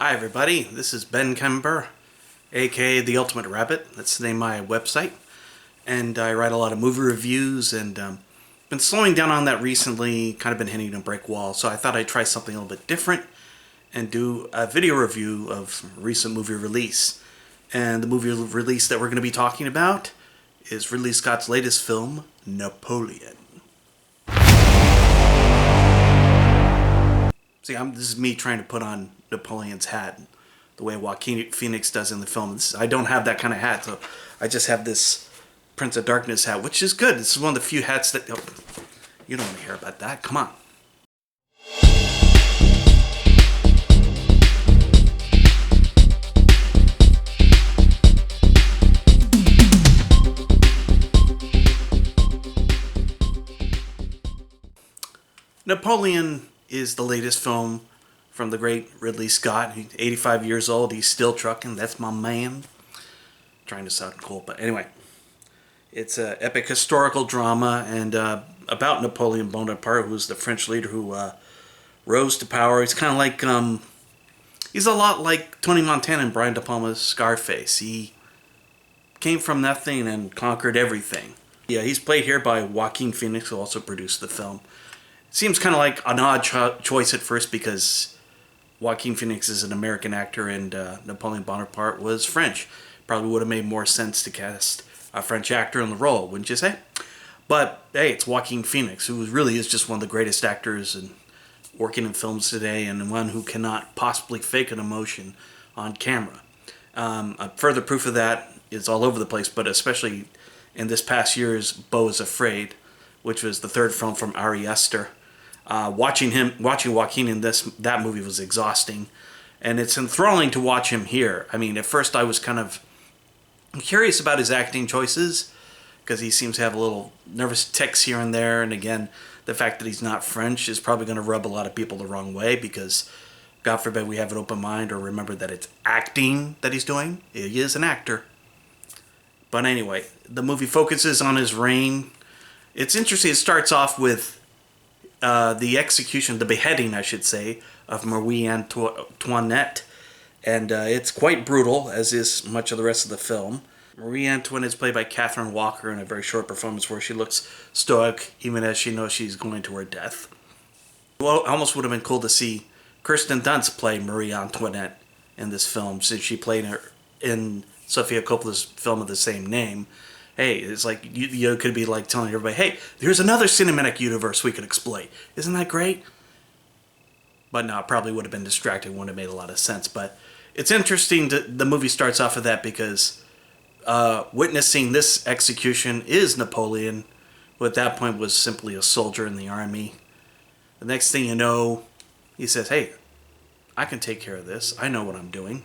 Hi everybody, this is Ben Kemper, aka The Ultimate Rabbit. That's the name of my website. And I write a lot of movie reviews and been slowing down on that recently, kind of been hitting a brick wall. So I thought I'd try something a little bit different and do a video review of a recent movie release. And the movie release that we're going to be talking about is Ridley Scott's latest film, Napoleon. See, this is me trying to put on Napoleon's hat, the way Joaquin Phoenix does in the film. I don't have that kind of hat, so I just have this Prince of Darkness hat, which is good. This is one of the few hats that... Oh, you don't want to hear about that. Come on. Napoleon is the latest film from the great Ridley Scott. He's 85 years old. He's still trucking. That's my man. Trying to sound cool, but anyway. It's an epic historical drama and about Napoleon Bonaparte, who's the French leader who rose to power. He's kind of like, he's a lot like Tony Montana and Brian De Palma's Scarface. He came from nothing and conquered everything. Yeah, he's played here by Joaquin Phoenix, who also produced the film. Seems kind of like an odd choice at first because Joaquin Phoenix is an American actor and Napoleon Bonaparte was French. Probably would have made more sense to cast a French actor in the role, wouldn't you say? But hey, it's Joaquin Phoenix, who really is just one of the greatest actors and working in films today, and one who cannot possibly fake an emotion on camera. Further proof of that is all over the place, but especially in this past year's Beau is Afraid, which was the third film from Ari Aster. Watching Joaquin in that movie was exhausting, and it's enthralling to watch him here. I mean, at first I was kind of curious about his acting choices because he seems to have a little nervous tics here and there, and again, the fact that he's not French is probably going to rub a lot of people the wrong way because, God forbid, we have an open mind or remember that it's acting that he's doing. He is an actor. But anyway, the movie focuses on his reign. It's interesting. It starts off with the execution, the beheading, I should say, of Marie Antoinette. And it's quite brutal, as is much of the rest of the film. Marie Antoinette is played by Catherine Walker in a very short performance where she looks stoic, even as she knows she's going to her death. Well, it almost would have been cool to see Kirsten Dunst play Marie Antoinette in this film, since she played her in Sofia Coppola's film of the same name. Hey, it's like, you could be like telling everybody, hey, there's another cinematic universe we could exploit. Isn't that great? But no, it probably would have been distracting, wouldn't have made a lot of sense. But it's interesting, the movie starts off of that because witnessing this execution is Napoleon, who at that point was simply a soldier in the army. The next thing you know, he says, hey, I can take care of this. I know what I'm doing.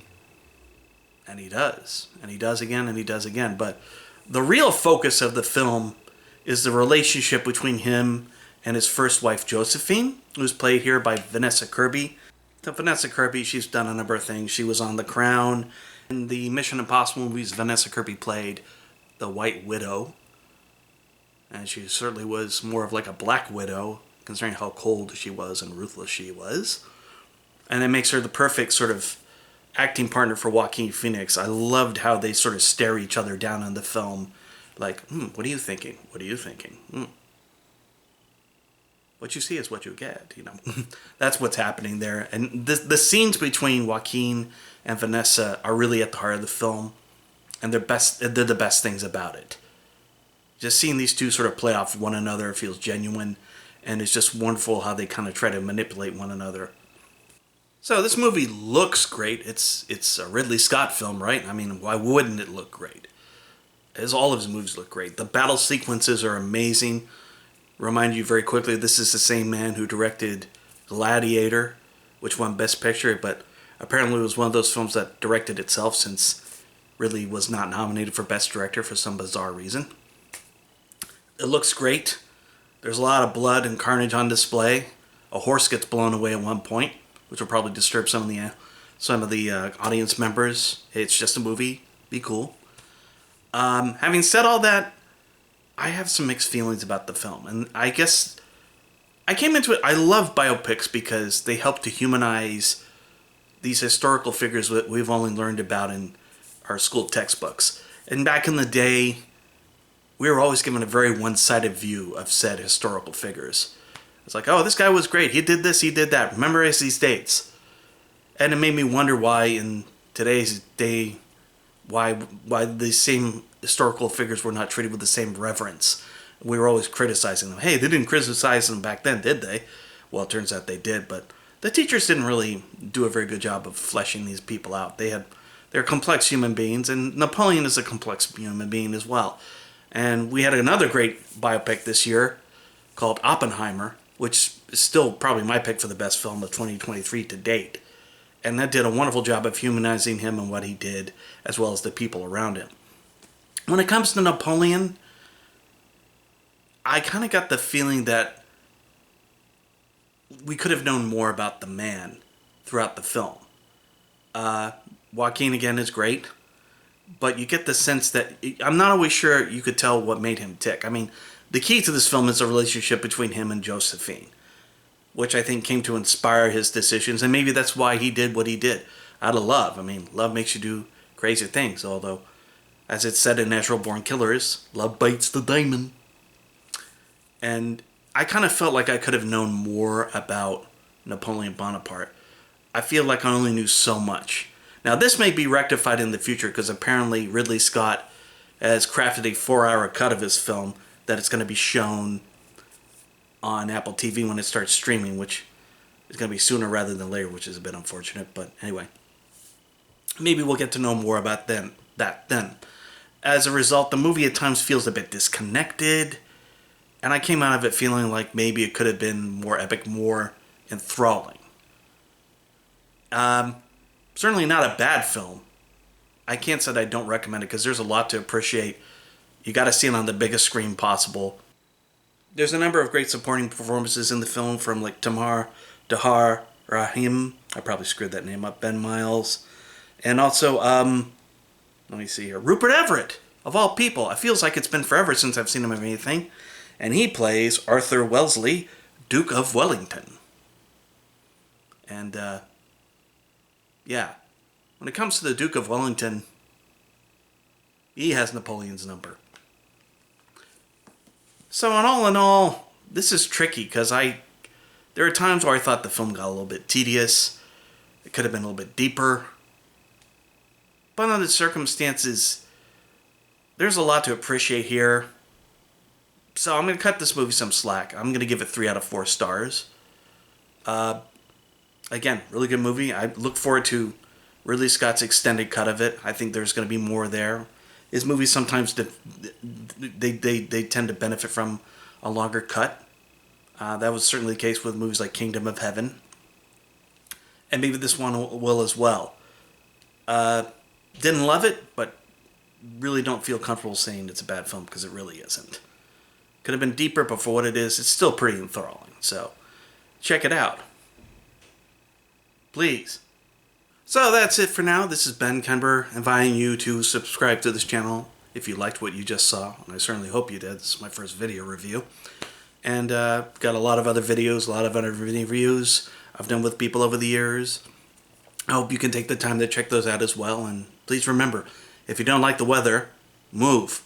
And he does. And he does again, and he does again. But the real focus of the film is the relationship between him and his first wife, Josephine, who's played here by Vanessa Kirby. So Vanessa Kirby, she's done a number of things. She was on The Crown. In the Mission Impossible movies, Vanessa Kirby played the White Widow. And she certainly was more of like a Black Widow, considering how cold she was and ruthless she was. And it makes her the perfect sort of acting partner for Joaquin Phoenix. I loved how they sort of stare each other down in the film. Like, what are you thinking? What are you thinking? What you see is what you get, you know. That's what's happening there. And the scenes between Joaquin and Vanessa are really at the heart of the film. And they're the best things about it. Just seeing these two sort of play off one another feels genuine. And it's just wonderful how they kind of try to manipulate one another. So this movie looks great. It's a Ridley Scott film, right? I mean, why wouldn't it look great? As all of his movies look great. The battle sequences are amazing. Remind you very quickly, this is the same man who directed Gladiator, which won Best Picture, but apparently it was one of those films that directed itself since Ridley was not nominated for Best Director for some bizarre reason. It looks great. There's a lot of blood and carnage on display. A horse gets blown away at one point, which will probably disturb some of the audience members. Hey, it's just a movie. Be cool. Having said all that, I have some mixed feelings about the film. And I guess I came into it, I love biopics because they help to humanize these historical figures that we've only learned about in our school textbooks. And back in the day, we were always given a very one-sided view of said historical figures. It's like, oh, this guy was great. He did this, he did that. Memorize these dates. And it made me wonder why in today's day, why the same historical figures were not treated with the same reverence. We were always criticizing them. Hey, they didn't criticize them back then, did they? Well, it turns out they did, but the teachers didn't really do a very good job of fleshing these people out. They're complex human beings, and Napoleon is a complex human being as well. And we had another great biopic this year called Oppenheimer, which is still probably my pick for the best film of 2023 to date. And that did a wonderful job of humanizing him and what he did, as well as the people around him. When it comes to Napoleon, I kind of got the feeling that we could have known more about the man throughout the film. Joaquin, again, is great, but you get the sense that I'm not always sure you could tell what made him tick. I mean, the key to this film is the relationship between him and Josephine, which I think came to inspire his decisions, and maybe that's why he did what he did, out of love. I mean, love makes you do crazy things, although, as it's said in Natural Born Killers, love bites the diamond. And I kind of felt like I could have known more about Napoleon Bonaparte. I feel like I only knew so much. Now, this may be rectified in the future because apparently Ridley Scott has crafted a 4-hour cut of his film that it's going to be shown on Apple TV when it starts streaming, which is going to be sooner rather than later, which is a bit unfortunate. But anyway, maybe we'll get to know more about that then. As a result, the movie at times feels a bit disconnected, and I came out of it feeling like maybe it could have been more epic, more enthralling. Certainly not a bad film. I can't say that I don't recommend it because there's a lot to appreciate. You got to see it on the biggest screen possible. There's a number of great supporting performances in the film from like Dahar Rahim. I probably screwed that name up. Ben Miles. And also, let me see here. Rupert Everett, of all people. It feels like it's been forever since I've seen him in anything. And he plays Arthur Wellesley, Duke of Wellington. And, yeah. When it comes to the Duke of Wellington, he has Napoleon's number. So in all, this is tricky because there are times where I thought the film got a little bit tedious. It could have been a little bit deeper. But under the circumstances, there's a lot to appreciate here. So I'm going to cut this movie some slack. I'm going to give it 3 out of 4 stars. Again, really good movie. I look forward to Ridley Scott's extended cut of it. I think there's going to be more there. His movies sometimes they tend to benefit from a longer cut. That was certainly the case with movies like Kingdom of Heaven. And maybe this one will as well. Didn't love it, but really don't feel comfortable saying it's a bad film because it really isn't. Could have been deeper, but for what it is, it's still pretty enthralling. So, check it out. Please. So that's it for now. This is Ben Kenber inviting you to subscribe to this channel if you liked what you just saw. And I certainly hope you did. This is my first video review. And got a lot of other videos, a lot of other reviews I've done with people over the years. I hope you can take the time to check those out as well. And please remember, if you don't like the weather, move.